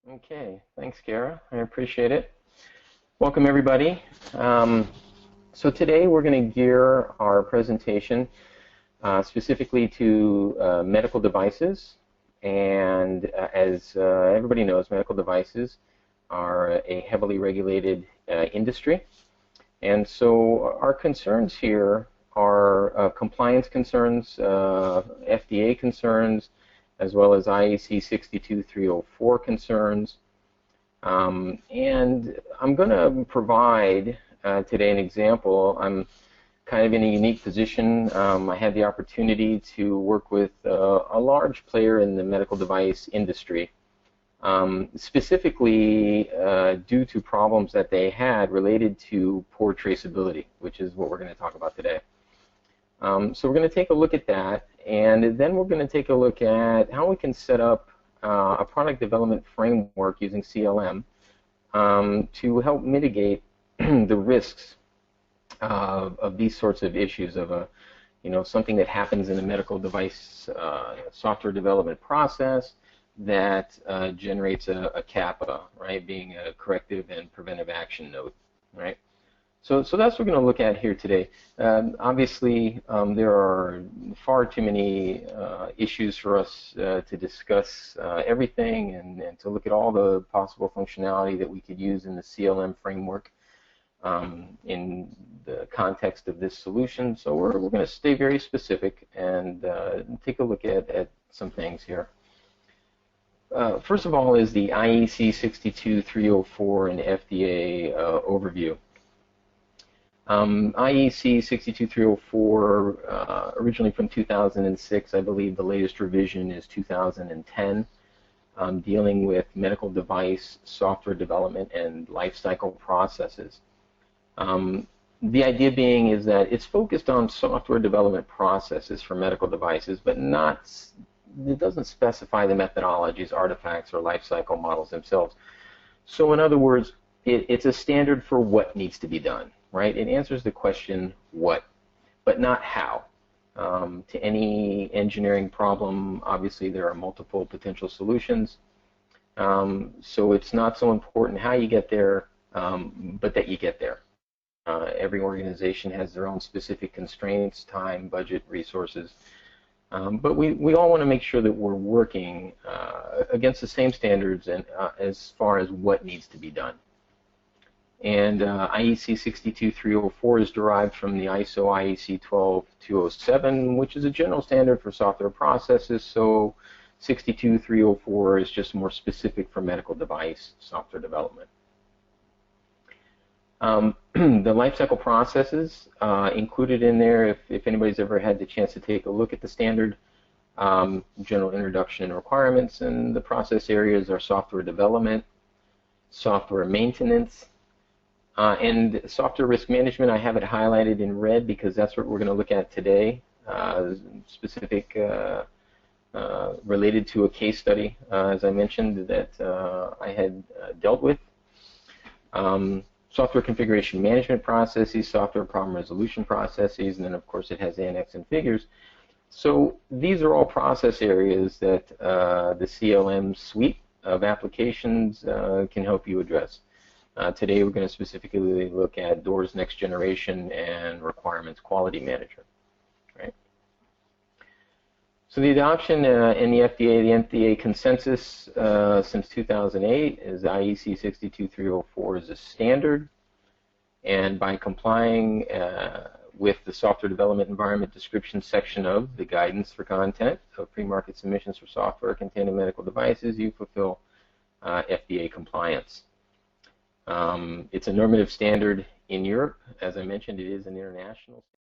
Okay, thanks, Kara. I appreciate it. Welcome, everybody. So today we're going to gear our presentation specifically to medical devices. And as everybody knows, medical devices are a heavily regulated industry. And so our concerns here are compliance concerns, FDA concerns, as well as IEC 62304 concerns. And I'm going to provide today an example. I'm kind of in a unique position. I had the opportunity to work with a large player in the medical device industry, specifically due to problems that they had related to poor traceability, which is what we're going to talk about today. So we're going to take a look at that, and then we're going to take a look at how we can set up a product development framework using CLM to help mitigate the risks of these sorts of issues of something that happens in a medical device software development process that generates a CAPA, right, being a corrective and preventive action note, right? So that's what we're going to look at here today. Obviously, there are far too many issues for us to discuss everything and to look at all the possible functionality that we could use in the CLM framework in the context of this solution. So we're going to stay very specific and take a look at some things here. First of all is the IEC 62304 and FDA overview. IEC 62304, originally from 2006, I believe the latest revision is 2010, dealing with medical device software development and lifecycle processes. The idea being is that it's focused on software development processes for medical devices, but it doesn't specify the methodologies, artifacts, or lifecycle models themselves. So in other words, it's a standard for what needs to be done. Right? It answers the question what, but not how. To any engineering problem, obviously there are multiple potential solutions. So it's not so important how you get there, but that you get there. Every organization has their own specific constraints, time, budget, resources. But we all want to make sure that we're working against the same standards and as far as what needs to be done. And IEC 62304 is derived from the ISO IEC 12207, which is a general standard for software processes. So 62304 is just more specific for medical device software development. The lifecycle processes included in there, if anybody's ever had the chance to take a look at the standard, general introduction and requirements, and the process areas are software development, software maintenance, and software risk management. I have it highlighted in red because that's what we're going to look at today, specific related to a case study, as I mentioned, that I had dealt with. Software configuration management processes, software problem resolution processes, and then of course it has annex and figures. So these are all process areas that the CLM suite of applications can help you address. Today we're going to specifically look at DOORS Next Generation and Requirements Quality Manager. Right? So the adoption in the FDA consensus since 2008 is IEC 62304 is a standard, and by complying with the software development environment description section of the guidance for content of pre-market submissions for software containing medical devices, you fulfill FDA compliance. It's a normative standard in Europe. As I mentioned, it is an international standard.